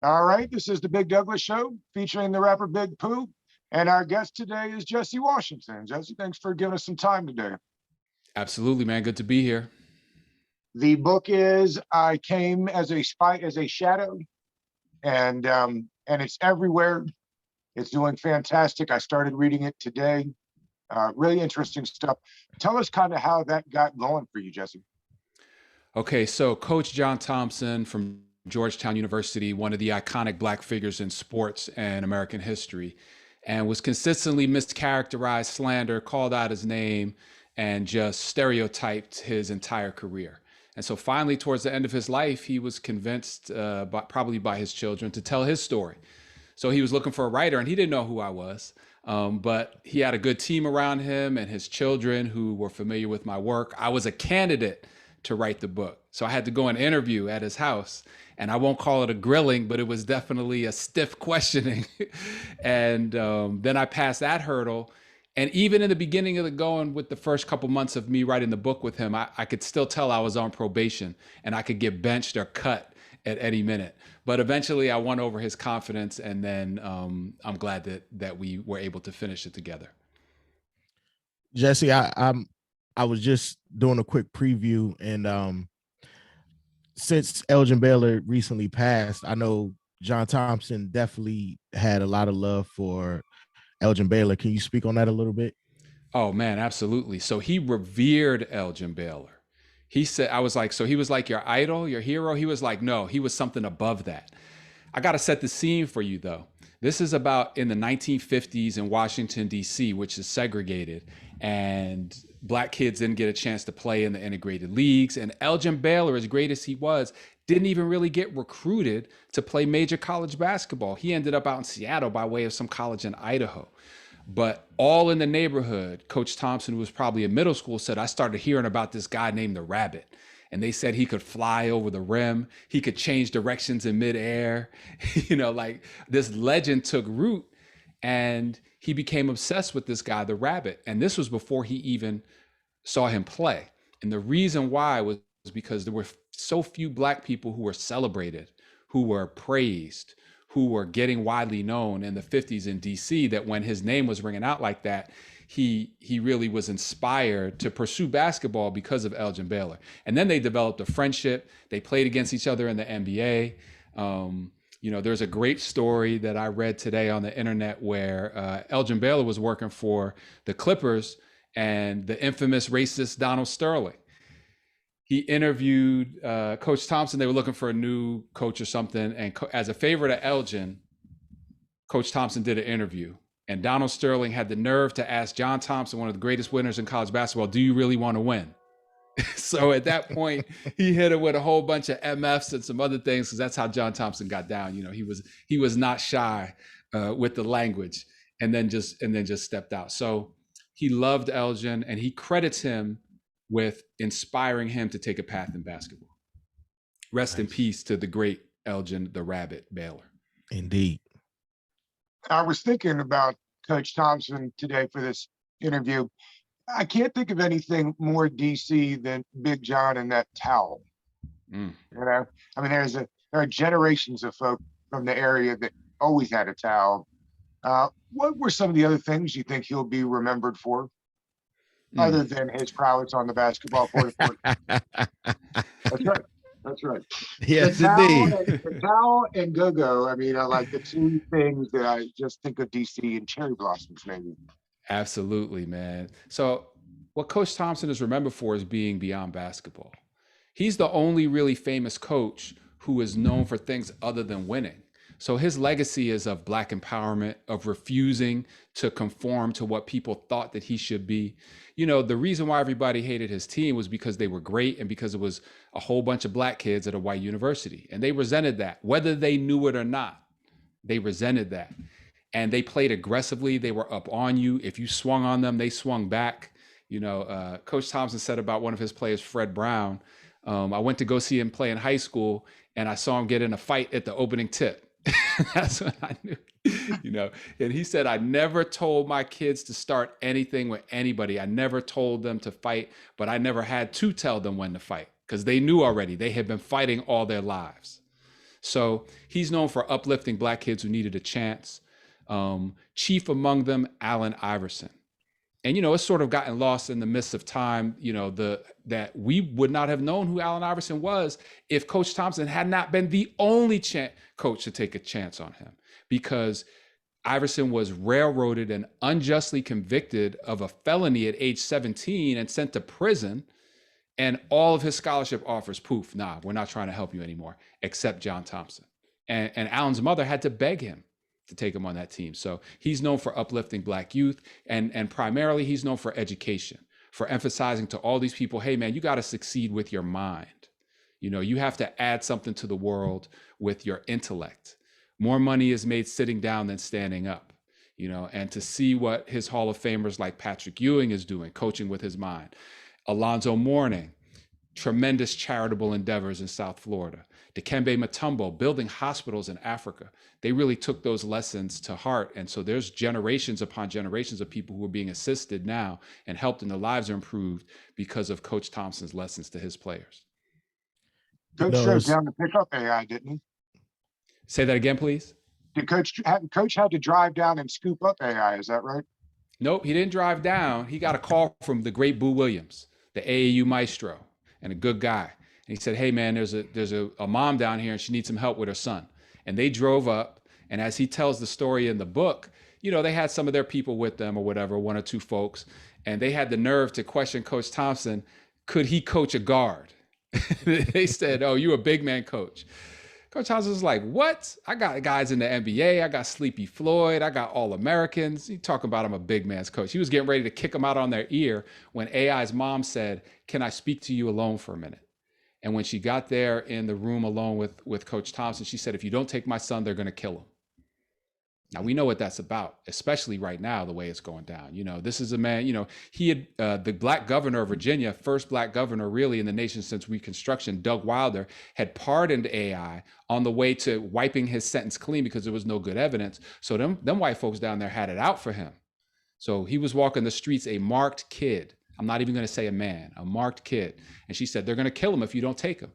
All right, this is the Big Douglas Show featuring the rapper Big Pooh. And our guest today is Jesse Washington. Jesse, thanks for giving us some time today. Absolutely, man. Good to be here. The book is I Came as a Spy, as a Shadow, and it's everywhere. It's doing fantastic. I started reading it today. Really interesting stuff. Tell us kind of how that got going for you, Jesse. Okay, so Coach John Thompson from Georgetown University, one of the iconic Black figures in sports and American history, and was consistently mischaracterized, slandered, called out his name, and just stereotyped his entire career. And so finally, towards the end of his life, he was convinced, probably by his children, to tell his story. So he was looking for a writer, and he didn't know who I was. But he had a good team around him and his children who were familiar with my work. I was a candidate to write the book. So I had to go and interview at his house. And I won't call it a grilling, but it was definitely a stiff questioning. And then I passed that hurdle. And even in the beginning of the going with the first couple months of me writing the book with him, I could still tell I was on probation and I could get benched or cut at any minute. But eventually I won over his confidence. And then I'm glad that we were able to finish it together. Jesse, I was just doing a quick preview, and since Elgin Baylor recently passed, I know John Thompson definitely had a lot of love for Elgin Baylor. Can you speak on that a little bit? Oh man, absolutely. So he revered Elgin Baylor. He said, I was like, so he was like your idol, your hero? He was like, no, he was something above that. I got to set the scene for you though. This is about in the 1950s in Washington, D.C., which is segregated, and Black kids didn't get a chance to play in the integrated leagues. And Elgin Baylor, as great as he was, didn't even really get recruited to play major college basketball. He ended up out in Seattle by way of some college in Idaho. But all in the neighborhood, Coach Thompson, who was probably in middle school, said, I started hearing about this guy named the Rabbit. And they said he could fly over the rim. He could change directions in midair. Like this legend took root, and he became obsessed with this guy, the Rabbit. And this was before he even saw him play. And the reason why was because there were so few Black people who were celebrated, who were praised, who were getting widely known in the 50s in DC, that when his name was ringing out like that, he really was inspired to pursue basketball because of Elgin Baylor. And then they developed a friendship. They played against each other in the NBA. There's a great story that I read today on the internet where Elgin Baylor was working for the Clippers and the infamous racist Donald Sterling. He interviewed Coach Thompson. They were looking for a new coach or something. And as a favor to Elgin, Coach Thompson did an interview. And Donald Sterling had the nerve to ask John Thompson, one of the greatest winners in college basketball, do you really want to win? So at that point, he hit it with a whole bunch of MFs and some other things, because that's how John Thompson got down. He was not shy with the language, and then just stepped out. So he loved Elgin, and he credits him with inspiring him to take a path in basketball. Rest in peace to the great Elgin the Rabbit Baylor. Indeed. I was thinking about Coach Thompson today for this interview. I can't think of anything more DC than Big John and that towel. I mean, there are generations of folk from the area that always had a towel. What were some of the other things you think he'll be remembered for, other than his prowess on the basketball court? That's right. That's right. Yes, indeed. The towel and go-go. I mean, I like the two things that I just think of DC and cherry blossoms, maybe. Absolutely, man. So what Coach Thompson is remembered for is being beyond basketball. He's the only really famous coach who is known for things other than winning. So his legacy is of Black empowerment, of refusing to conform to what people thought that he should be. The reason why everybody hated his team was because they were great and because it was a whole bunch of Black kids at a white university. And they resented that, whether they knew it or not. They resented that. And they played aggressively. They were up on you. If you swung on them, they swung back. Coach Thompson said about one of his players, Fred Brown, I went to go see him play in high school, and I saw him get in a fight at the opening tip. That's when I knew, and he said, I never told my kids to start anything with anybody. I never told them to fight, but I never had to tell them when to fight, because they knew already. They had been fighting all their lives. So he's known for uplifting Black kids who needed a chance. Chief among them, Allen Iverson. And, it's sort of gotten lost in the midst of time, that we would not have known who Allen Iverson was if Coach Thompson had not been the only coach to take a chance on him, because Iverson was railroaded and unjustly convicted of a felony at age 17 and sent to prison. And all of his scholarship offers, poof, nah, we're not trying to help you anymore, except John Thompson. And Allen's mother had to beg him to take him on that team. So he's known for uplifting Black youth, and primarily he's known for education, for emphasizing to all these people, hey man, you got to succeed with your mind. You have to add something to the world with your intellect. More money is made sitting down than standing up, and to see what his Hall of Famers like Patrick Ewing is doing, coaching with his mind. Alonzo Mourning, tremendous charitable endeavors in South Florida. Dikembe Mutombo, building hospitals in Africa. They really took those lessons to heart. And so there's generations upon generations of people who are being assisted now and helped, and their lives are improved because of Coach Thompson's lessons to his players. Coach drove down to pick up AI, didn't he? Say that again, please. Did Coach had to drive down and scoop up AI? Is that right? Nope, he didn't drive down. He got a call from the great Boo Williams, the AAU maestro, and a good guy. And he said, hey man, there's a mom down here and she needs some help with her son. And they drove up. And as he tells the story in the book, they had some of their people with them or whatever, one or two folks, and they had the nerve to question Coach Thompson, could he coach a guard? They said, oh, you a big man coach. Coach Thompson was like, what? I got guys in the NBA. I got Sleepy Floyd. I got All-Americans. You talking about I'm a big man's coach. He was getting ready to kick them out on their ear when AI's mom said, can I speak to you alone for a minute? And when she got there in the room alone with Coach Thompson, she said, if you don't take my son, they're going to kill him. Now, we know what that's about, especially right now, the way it's going down. This is a man, he had the Black governor of Virginia, first Black governor really in the nation since Reconstruction, Doug Wilder, had pardoned AI on the way to wiping his sentence clean because there was no good evidence. So them white folks down there had it out for him. So he was walking the streets, a marked kid. I'm not even going to say a man, a marked kid. And she said, they're going to kill him if you don't take him.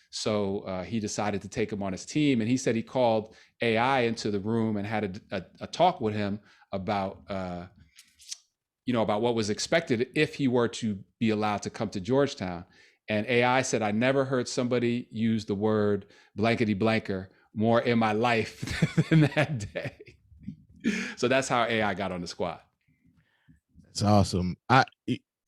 So he decided to take him on his team. And he said he called AI into the room and had a talk with him about, about what was expected if he were to be allowed to come to Georgetown. And AI said, I never heard somebody use the word blankety blanker more in my life than that day. So that's how AI got on the squad. That's awesome.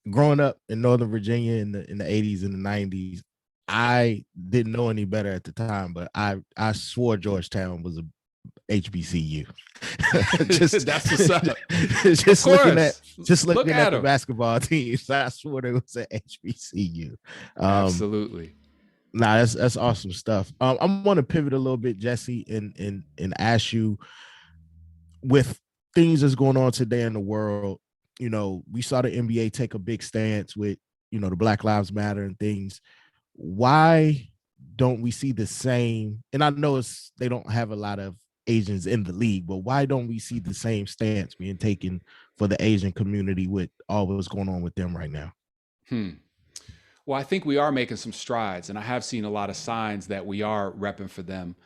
Growing up in Northern Virginia in the 80s and the 90s, I didn't know any better at the time, but I swore Georgetown was a HBCU. That's what's up. Just looking at the basketball teams, I swore they was an HBCU. Absolutely. Nah, that's awesome stuff. I want to pivot a little bit, Jesse, and ask you, with things that's going on today in the world, we saw the NBA take a big stance with, the Black Lives Matter and things. Why don't we see the same? And I know they don't have a lot of Asians in the league, but why don't we see the same stance being taken for the Asian community with all what's going on with them right now? Well, I think we are making some strides, and I have seen a lot of signs that we are repping for them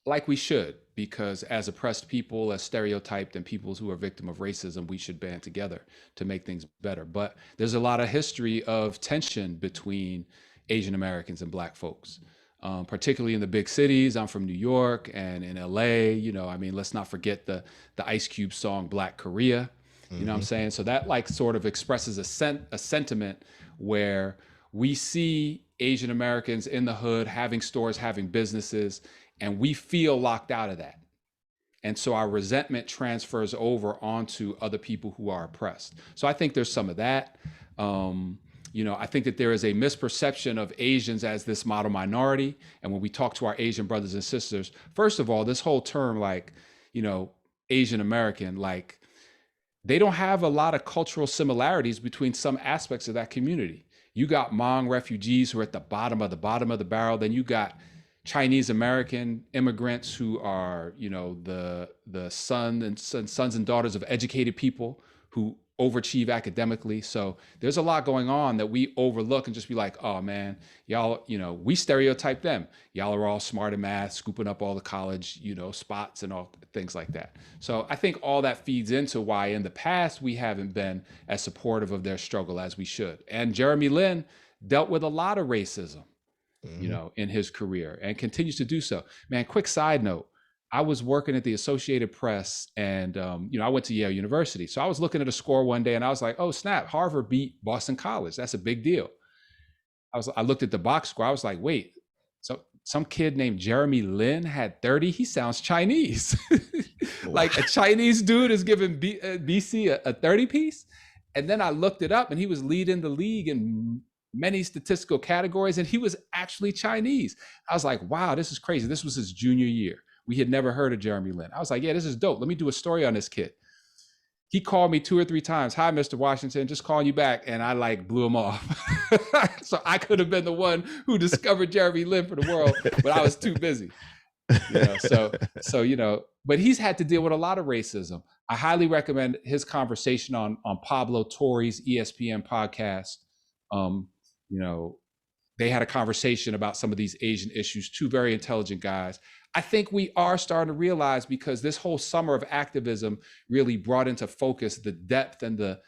like we should, because as oppressed people, as stereotyped, and people who are victim of racism, we should band together to make things better. But there's a lot of history of tension between Asian Americans and Black folks, particularly in the big cities. I'm from New York and in LA, let's not forget the Ice Cube song, Black Korea, you know what I'm saying? So that sort of expresses a sentiment where we see Asian Americans in the hood, having stores, having businesses, and we feel locked out of that. And so our resentment transfers over onto other people who are oppressed. So I think there's some of that. I think that there is a misperception of Asians as this model minority. And when we talk to our Asian brothers and sisters, first of all, this whole term, Asian American, they don't have a lot of cultural similarities between some aspects of that community. You got Hmong refugees who are at the bottom of the barrel. Then you got Chinese American immigrants who are, the sons and daughters of educated people who overachieve academically. So there's a lot going on that we overlook and just be like, oh man, y'all, we stereotype them. Y'all are all smart in math, scooping up all the college, spots and all things like that. So I think all that feeds into why in the past we haven't been as supportive of their struggle as we should. And Jeremy Lin dealt with a lot of racism, in his career and continues to do so. Man, quick side note. I was working at the Associated Press and, I went to Yale University. So I was looking at a score one day and I was like, oh, snap, Harvard beat Boston College. That's a big deal. I looked at the box score. I was like, wait, so some kid named Jeremy Lin had 30. He sounds Chinese. Like a Chinese dude is giving BC a 30 piece. And then I looked it up and he was leading the league in many statistical categories and he was actually Chinese. I was like, wow, this is crazy. This was his junior year. We had never heard of Jeremy Lin. I was like, yeah, this is dope. Let me do a story on this kid. He called me 2 or 3 times. Hi, Mr. Washington, just calling you back. And I blew him off. So I could have been the one who discovered Jeremy Lin for the world, but I was too busy. But he's had to deal with a lot of racism. I highly recommend his conversation on Pablo Torre's ESPN podcast. They had a conversation about some of these Asian issues, 2 very intelligent guys. I think we are starting to realize, because this whole summer of activism really brought into focus the depth and the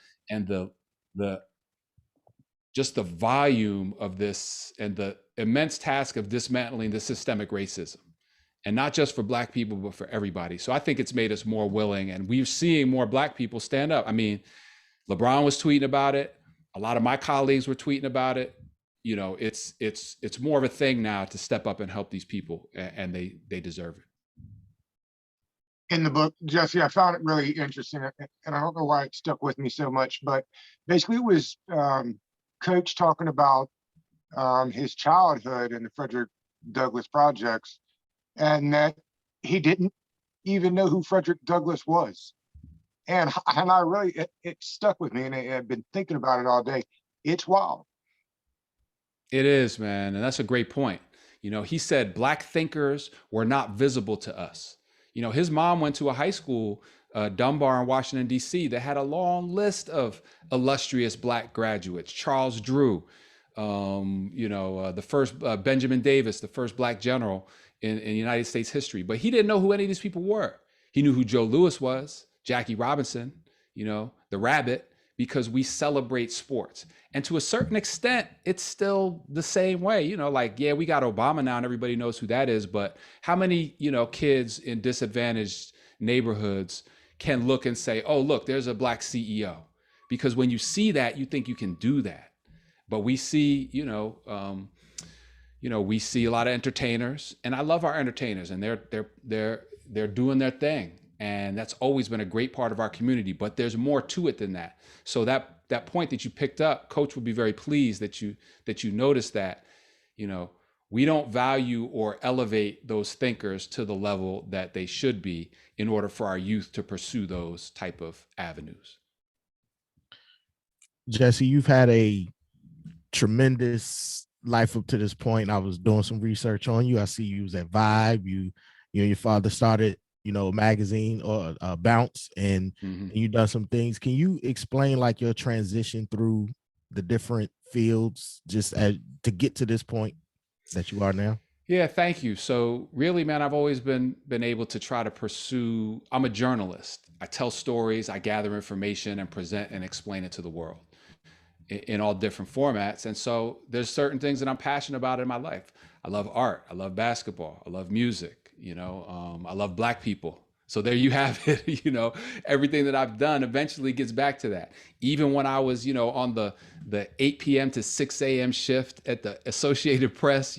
just the volume of this and the immense task of dismantling the systemic racism, and not just for Black people, but for everybody. So I think it's made us more willing, and we're seeing more Black people stand up. I mean, LeBron was tweeting about it. A lot of my colleagues were tweeting about it. It's more of a thing now to step up and help these people, and they deserve it. In the book, Jesse, I found it really interesting, and I don't know why it stuck with me so much, but basically it was Coach talking about his childhood in the Frederick Douglass projects, and that he didn't even know who Frederick Douglass was. And I really, it stuck with me, and I've been thinking about it all day. It's wild. It is, man. And that's a great point. He said Black thinkers were not visible to us. His mom went to a high school, Dunbar in Washington, D.C., that had a long list of illustrious Black graduates. Charles Drew, the first Benjamin Davis, the first Black general in United States history. But he didn't know who any of these people were. He knew who Joe Louis was, Jackie Robinson, the Rabbit, because we celebrate sports. And to a certain extent, it's still the same way, yeah, we got Obama now and everybody knows who that is, but how many, kids in disadvantaged neighborhoods can look and say, oh, look, there's a Black CEO? Because when you see that, you think you can do that. But we see, we see a lot of entertainers, and I love our entertainers, and they're doing their thing. And that's always been a great part of our community, but there's more to it than that. So that point that you picked up, Coach would be very pleased that you noticed that, we don't value or elevate those thinkers to the level that they should be in order for our youth to pursue those type of avenues. Jesse, you've had a tremendous life up to this point. I was doing some research on you. I see you was at Vibe. You and your father started a magazine or Bounce, and you done some things. Can you explain like your transition through the different fields to get to this point that you are now? Yeah, thank you. So really, man, I've always been able to try to pursue, I'm a journalist. I tell stories, I gather information and present and explain it to the world in all different formats. And so there's certain things that I'm passionate about in my life. I love art, I love basketball, I love music. I love Black people. So there you have it. Everything that I've done eventually gets back to that. Even when I was, on the 8 p.m. to 6 a.m. shift at the Associated Press,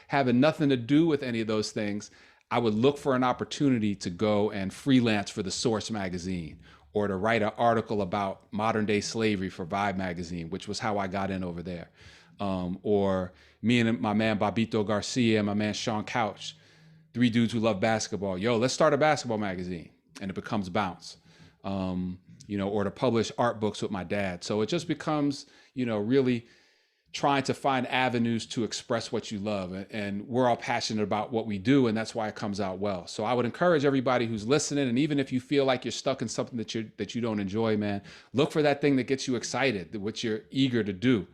having nothing to do with any of those things, I would look for an opportunity to go and freelance for the Source magazine, or to write an article about modern day slavery for Vibe magazine, which was how I got in over there. Or me and my man Babito Garcia and my man Sean Couch, 3 dudes who love basketball. Yo, let's start a basketball magazine, and it becomes Bounce. Or to publish art books with my dad. So it just becomes, really trying to find avenues to express what you love. And we're all passionate about what we do, and that's why it comes out well. So I would encourage everybody who's listening, and even if you feel like you're stuck in something that you don't enjoy, man, look for that thing that gets you excited, what you're eager to do,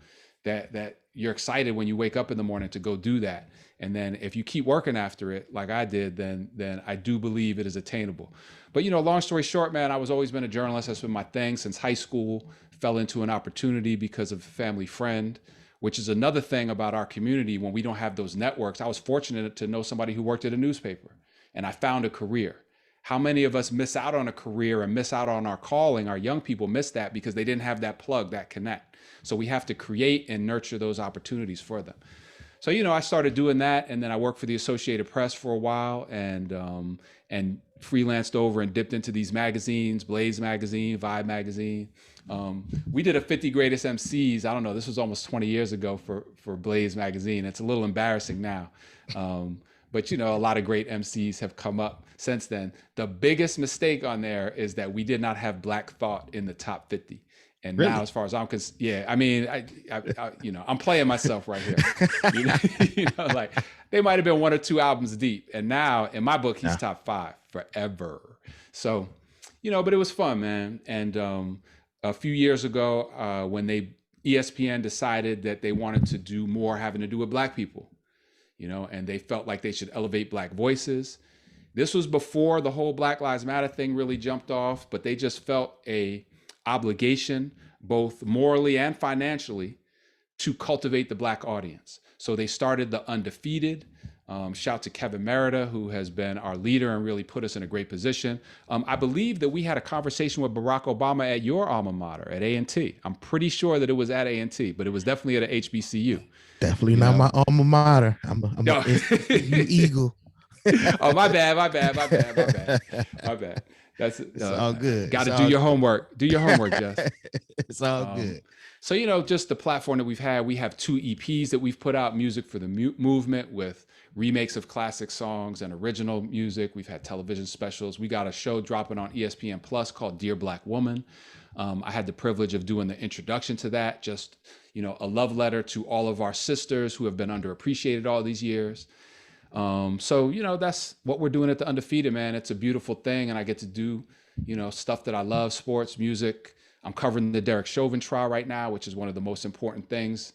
that you're excited when you wake up in the morning to go do that. And then if you keep working after it, like I did, then I do believe it is attainable. But, long story short, man, I was always been a journalist. That's been my thing since high school. Fell into an opportunity because of a family friend, which is another thing about our community. When we don't have those networks, I was fortunate to know somebody who worked at a newspaper, and I found a career. How many of us miss out on a career and miss out on our calling? Our young people miss that because they didn't have that plug, that connect. So we have to create and nurture those opportunities for them. So, I started doing that, and then I worked for the Associated Press for a while, and freelanced over and dipped into these magazines, Blaze magazine, Vibe magazine. We did a 50 greatest MCs. I don't know, this was almost 20 years ago for Blaze magazine. It's a little embarrassing now. But a lot of great MCs have come up since then. The biggest mistake on there is that we did not have Black Thought in the top 50. And really? Now, as far as I'm concerned, yeah, I mean, I I'm playing myself right here. Like they might have been 1 or 2 albums deep, and now in my book, he's top 5 forever. So, but it was fun, man. And a few years ago, when ESPN decided that they wanted to do more having to do with Black people, and they felt like they should elevate Black voices. This was before the whole Black Lives Matter thing really jumped off, but they just felt a obligation, both morally and financially, to cultivate the Black audience. So they started the Undefeated. Shout to Kevin Merida, who has been our leader and really put us in a great position. I believe that we had a conversation with Barack Obama at your alma mater, at A&T. I'm pretty sure that it was at A&T, but it was definitely at a HBCU. Definitely not my alma mater. I'm no. an Eagle. Oh, my bad. That's all good. Got to do your homework. Do your homework, Jess. It's all good. So, just the platform that we've had, we have 2 EPs that we've put out, music for the movement, with remakes of classic songs and original music. We've had television specials. We got a show dropping on ESPN Plus called Dear Black Woman. I had the privilege of doing the introduction to that, just, a love letter to all of our sisters who have been underappreciated all these years. So, that's what we're doing at the Undefeated, man. It's a beautiful thing. And I get to do, stuff that I love, sports, music. I'm covering the Derek Chauvin trial right now, which is one of the most important things,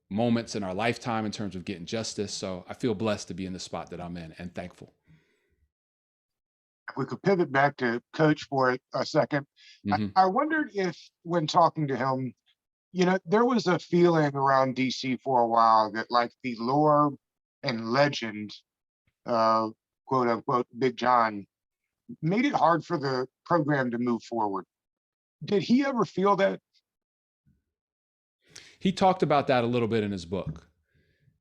moments in our lifetime in terms of getting justice. So I feel blessed to be in the spot that I'm in, and thankful. If we could pivot back to Coach for a second. Mm-hmm. I wondered if, when talking to him, there was a feeling around DC for a while that, like, the lore and legend, quote unquote, Big John, made it hard for the program to move forward. Did he ever feel that? He talked about that a little bit in his book.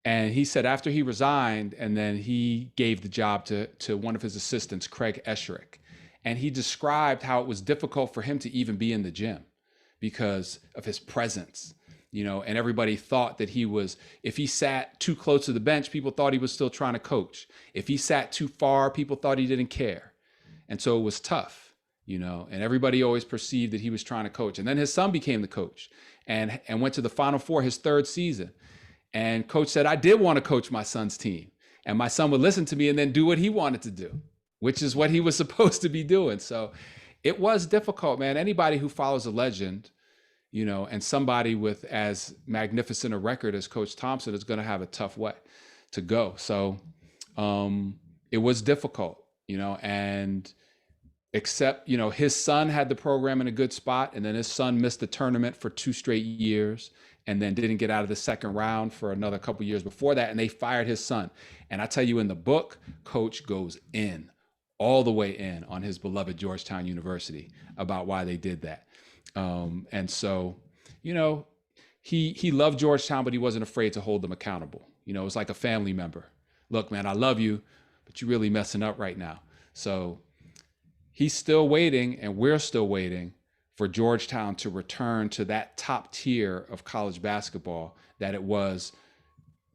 And he said after he resigned, and then he gave the job to one of his assistants, Craig Esherick. And he described how it was difficult for him to even be in the gym because of his presence, and everybody thought that if he sat too close to the bench, people thought he was still trying to coach. If he sat too far, people thought he didn't care. And so it was tough, and everybody always perceived that he was trying to coach. And then his son became the coach and went to the Final Four his 3rd season. And coach said, I did want to coach my son's team, and my son would listen to me and then do what he wanted to do, which is what he was supposed to be doing. So it was difficult, man. Anybody who follows a legend, and somebody with as magnificent a record as Coach Thompson is going to have a tough way to go. So it was difficult, and except, his son had the program in a good spot, and then his son missed the tournament for 2 straight years and then didn't get out of the 2nd round for another couple years before that, and they fired his son. And I tell you, in the book, Coach goes all the way in on his beloved Georgetown University about why they did that. And so, he loved Georgetown, but he wasn't afraid to hold them accountable. It was like a family member. Look, man, I love you, but you're really messing up right now. So he's still waiting, and we're still waiting for Georgetown to return to that top tier of college basketball that it was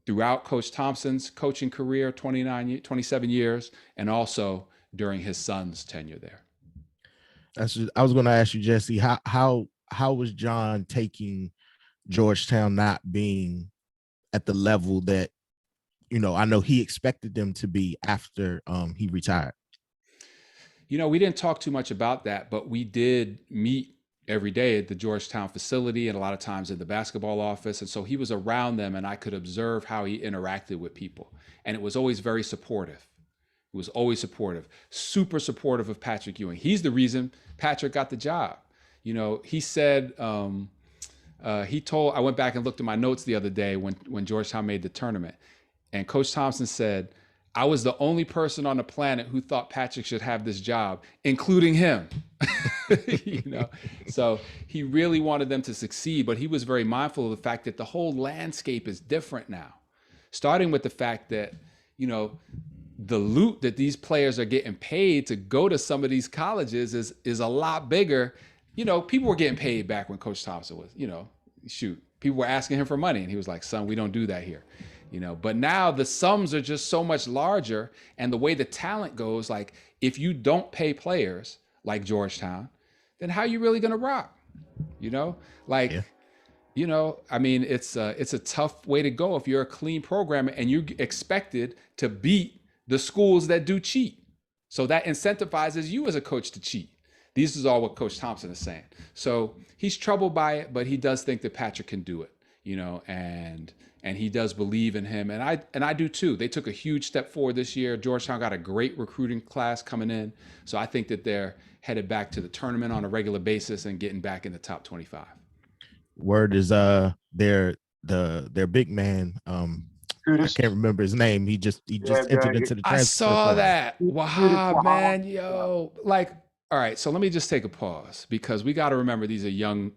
throughout Coach Thompson's coaching career, 27 years, and also during his son's tenure there. I was going to ask you, Jesse, how was John taking Georgetown not being at the level that, I know he expected them to be after he retired? We didn't talk too much about that, but we did meet every day at the Georgetown facility and a lot of times in the basketball office. And so he was around them and I could observe how he interacted with people. And it was always very supportive. It was always supportive, super supportive of Patrick Ewing. He's the reason Patrick got the job. He said, I went back and looked at my notes the other day when Georgetown made the tournament. And Coach Thompson said, I was the only person on the planet who thought Patrick should have this job, including him. So he really wanted them to succeed, but he was very mindful of the fact that the whole landscape is different now, starting with the fact that, the loot that these players are getting paid to go to some of these colleges is a lot bigger. People were getting paid back when Coach Thompson was, people were asking him for money and he was like, son, we don't do that here. But now the sums are just so much larger, and the way the talent goes, like if you don't pay players like Georgetown, then how are you really going to rock? I mean, it's a tough way to go if you're a clean program and you're expected to beat the schools that do cheat. So that incentivizes you as a coach to cheat. This is all what Coach Thompson is saying. So he's troubled by it, but he does think that Patrick can do it, and he does believe in him. And I do too. They took a huge step forward this year. Georgetown got a great recruiting class coming in. So I think that they're headed back to the tournament on a regular basis and getting back in the top 25. Word is their big man. I can't remember his name. He just entered into the transfer. I saw that. Wahab, man, yo. All right, so let me just take a pause because we got to remember these are young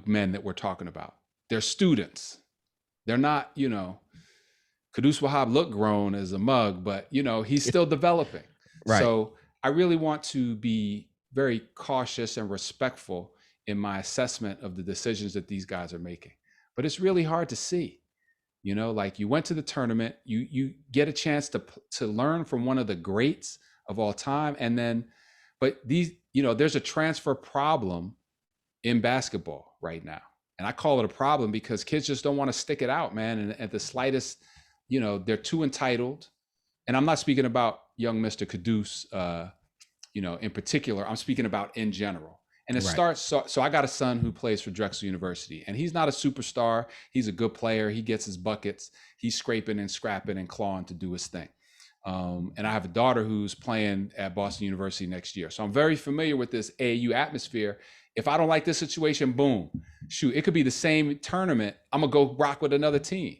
men that we're talking about. They're students. They're not, Qudus Wahab looked grown as a mug, but, he's still developing. Right. So I really want to be very cautious and respectful in my assessment of the decisions that these guys are making. But it's really hard to see. You went to the tournament, you get a chance to learn from one of the greats of all time. And then, but there's a transfer problem in basketball right now. And I call it a problem because kids just don't want to stick it out, man. And at the slightest, they're too entitled. And I'm not speaking about young Mr. Qudus, in particular. I'm speaking about in general. And it starts, so I got a son who plays for Drexel University, and he's not a superstar. He's a good player. He gets his buckets. He's scraping and scrapping and clawing to do his thing. And I have a daughter who's playing at Boston University next year. So I'm very familiar with this AAU atmosphere. If I don't like this situation, boom, shoot, it could be the same tournament. I'm going to go rock with another team.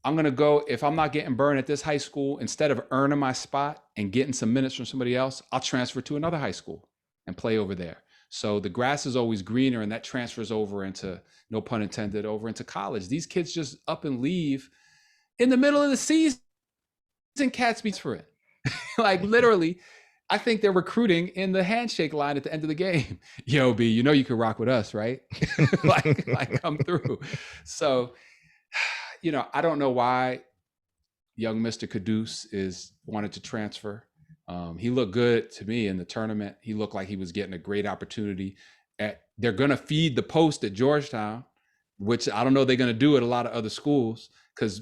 I'm going to go, if I'm not getting burned at this high school, instead of earning my spot and getting some minutes from somebody else, I'll transfer to another high school and play over there. So the grass is always greener, and that transfers over into, no pun intended, over into college. These kids just up and leave in the middle of the season. Cats beats for it. Literally, I think they're recruiting in the handshake line at the end of the game. Yo, B, you can rock with us, right? like come through. So, I don't know why young Mr. Qudus wanted to transfer. He looked good to me in the tournament. He looked like he was getting a great opportunity. They're going to feed the post at Georgetown, which I don't know they're going to do at a lot of other schools because,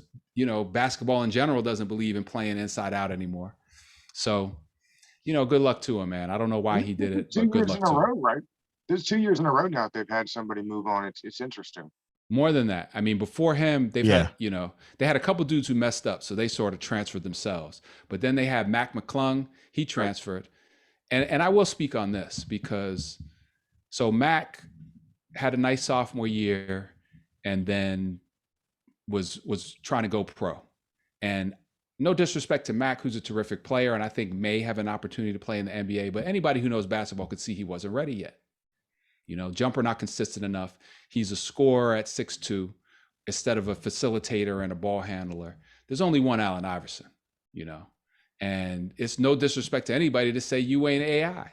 basketball in general doesn't believe in playing inside out anymore. So, good luck to him, man. I don't know why he did it, but good luck to him. 2 years in a row, right? There's 2 years in a row now they've had somebody move on. It's interesting. More than that. I mean, before him, they've had, they had a couple dudes who messed up, so they sort of transferred themselves. But then they had Mac McClung, he transferred. And I will speak on this because, so Mac had a nice sophomore year and then was trying to go pro. And no disrespect to Mac, who's a terrific player, and I think may have an opportunity to play in the NBA, but anybody who knows basketball could see he wasn't ready yet. Jumper not consistent enough. He's a scorer at 6'2", instead of a facilitator and a ball handler. There's only one Allen Iverson, and it's no disrespect to anybody to say you ain't AI.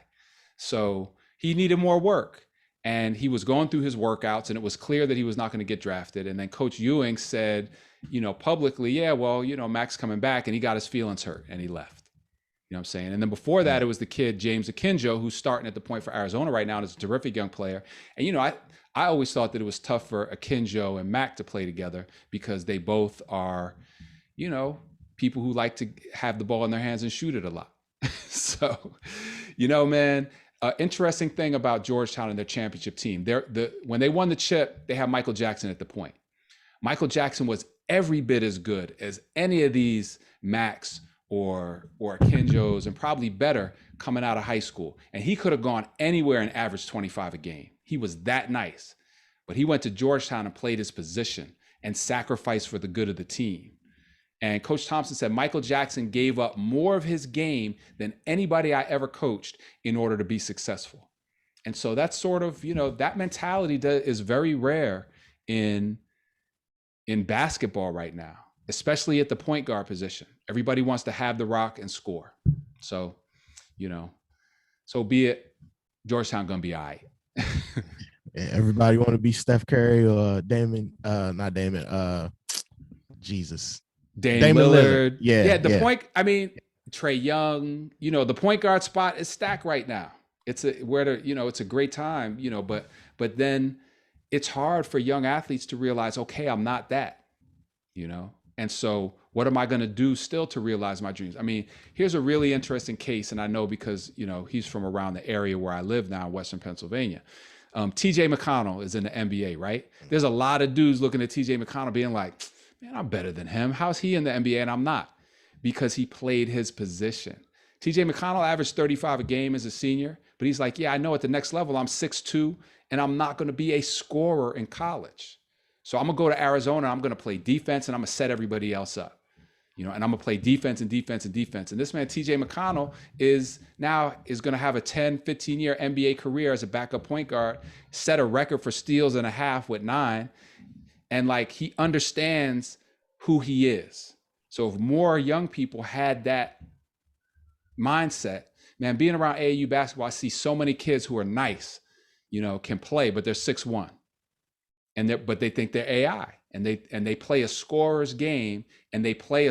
So he needed more work, and he was going through his workouts, and it was clear that he was not going to get drafted. And then Coach Ewing said, publicly, yeah, well, Mac's coming back, and he got his feelings hurt and he left. You know what I'm saying? And then before that, it was the kid, James Akinjo, who's starting at the point for Arizona right now and is a terrific young player. And, you know, I always thought that it was tough for Akinjo and Mac to play together because they both are, you know, people who like to have the ball in their hands and shoot it a lot. So, you know, man, interesting thing about Georgetown and their championship team. When they won the chip, they had Michael Jackson at the point. Michael Jackson was every bit as good as any of these Macs or Akinjos, and probably better coming out of high school. And he could have gone anywhere and averaged 25 a game. He was that nice. But he went to Georgetown and played his position and sacrificed for the good of the team. And Coach Thompson said Michael Jackson gave up more of his game than anybody I ever coached in order to be successful. And so that's sort of, you know, that mentality is very rare in basketball right now, especially at the point guard position. Everybody wants to have the rock and score. So, you know, so be it. Georgetown gonna be all right. Everybody want to be Steph Curry or Damon, not Damon, Jesus. Damon Lillard. Yeah. Point, I mean, Trae Young, you know, the point guard spot is stacked right now. It's it's a great time, you know, but then it's hard for young athletes to realize, okay, I'm not that, you know? And so what am I going to do still to realize my dreams? I mean, here's a really interesting case. And I know because, you know, he's from around the area where I live now in Western Pennsylvania. TJ McConnell is in the NBA, right? There's a lot of dudes looking at TJ McConnell being like, man, I'm better than him. How's he in the NBA and I'm not? Because he played his position. TJ McConnell averaged 35 a game as a senior, but he's like, yeah, I know at the next level, I'm 6'2", and I'm not going to be a scorer in college. So I'm going to go to Arizona. I'm going to play defense, and I'm going to set everybody else up. You know, and I'm going to play defense and defense and defense. And this man, TJ McConnell, is going to have a 10, 15-year NBA career as a backup point guard, set a record for steals and a half with 9. And like, he understands who he is. So if more young people had that mindset, man, being around AAU basketball, I see so many kids who are nice, you know, can play, but they're 6'1". But they think they're AI, and they play a scorer's game, and play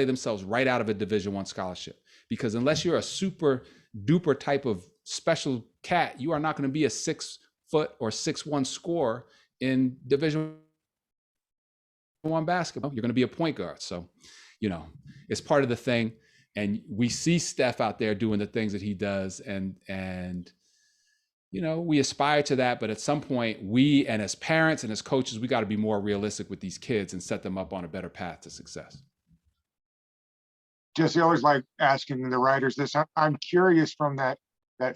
themselves right out of a Division I scholarship. Because unless you're a super duper type of special cat, you are not going to be a 6 foot or 6'1" scorer in Division I basketball. You're going to be a point guard. So, you know, it's part of the thing. And we see Steph out there doing the things that he does, and you know, we aspire to that, but at some point, we, and as parents and as coaches, we got to be more realistic with these kids and set them up on a better path to success. Jesse, I always like asking the writers this. I'm curious from that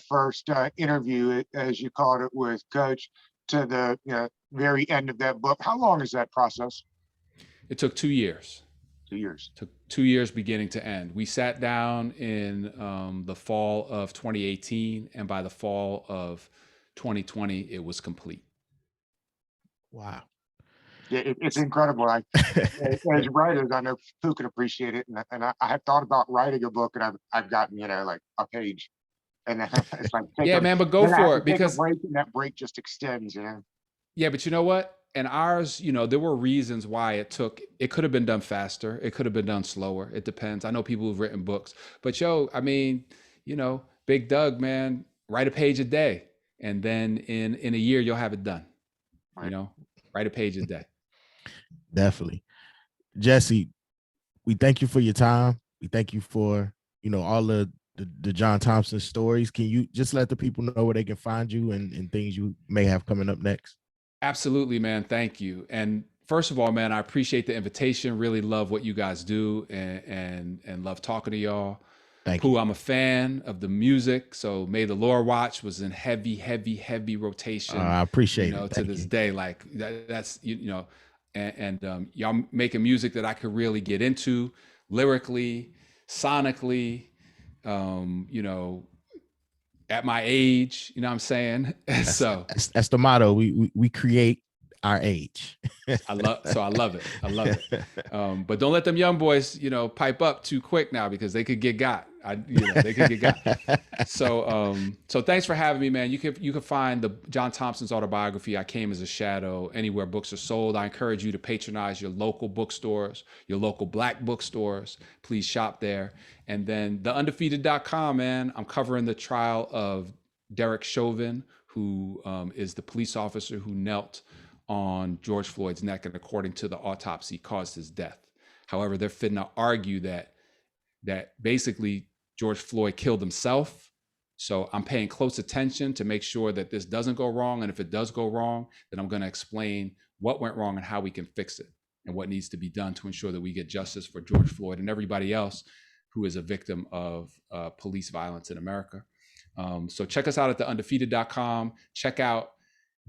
first interview, as you called it, with Coach, to the very end of that book. How long is that process? It took 2 years. 2 years. Took 2 years beginning to end. We sat down in the fall of 2018, and by the fall of 2020, it was complete. Wow. Yeah, it's incredible. As writers, I know Pooh can appreciate it, and I have thought about writing a book, and I've gotten like a page, and it's like, man, but go for it, because that break just extends. Yeah, but you know what? And ours, you know, there were reasons why it could have been done faster. It could have been done slower. It depends. I know people who've written books, but I mean, you know, Big Doug, man, write a page a day. And then in a year, you'll have it done. Right. You know, write a page a day. Definitely. Jesse, we thank you for your time. We thank you for, you know, all the John Thompson stories. Can you just let the people know where they can find you and things you may have coming up next? Absolutely, man. Thank you. And first of all, man, I appreciate the invitation. Really love what you guys do, and love talking to y'all. Thank you. I'm a fan of the music. So May the Lord Watch was in heavy rotation. I appreciate it. To this day, like that's, you know, and y'all making music that I could really get into lyrically, sonically, you know, at my age, you know what I'm saying? That's the motto. We create our age. I love it. But don't let them young boys, you know, pipe up too quick now, because they could get got. They could get got. So thanks for having me, man. You can find the John Thompson's autobiography, I Came as a Shadow, anywhere books are sold. I encourage you to patronize your local bookstores, your local Black bookstores. Please shop there. And then theundefeated.com, man. I'm covering the trial of Derek Chauvin, who is the police officer who knelt on George Floyd's neck and, according to the autopsy, caused his death. However, they're finna argue that basically George Floyd killed himself. So I'm paying close attention to make sure that this doesn't go wrong. And if it does go wrong, then I'm going to explain what went wrong and how we can fix it and what needs to be done to ensure that we get justice for George Floyd and everybody else who is a victim of police violence in America. So check us out at theundefeated.com. Check out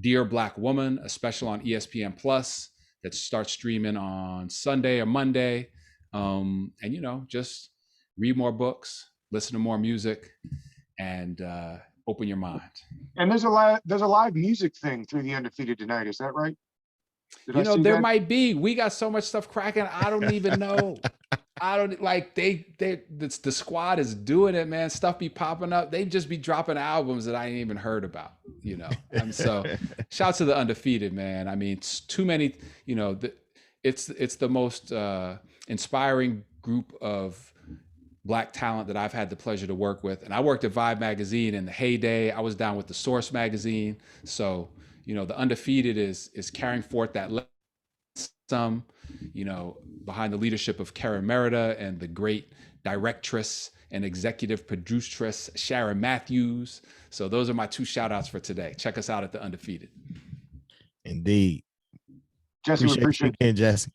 Dear Black Woman, a special on ESPN Plus that starts streaming on Sunday or Monday. And, just read more books, listen to more music, and open your mind. And there's a live music thing through the Undefeated tonight. Is that right? There might be. We got so much stuff cracking. I don't even know. I don't like the squad is doing it, man. Stuff be popping up. They just be dropping albums that I ain't even heard about, And so shout out to the Undefeated, man. I mean, it's too many, it's the most inspiring group of Black talent that I've had the pleasure to work with. And I worked at Vibe magazine in the heyday. I was down with the Source magazine. So, the Undefeated is carrying forth that some, behind the leadership of Karen Merida and the great directress and executive produceress Sharon Matthews. So those are my two shout outs for today. Check us out at the Undefeated. Indeed. Jesse, we appreciate it, Jesse.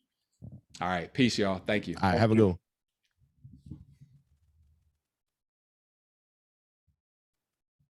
All right. Peace, y'all. Thank you. All right. Have a good one.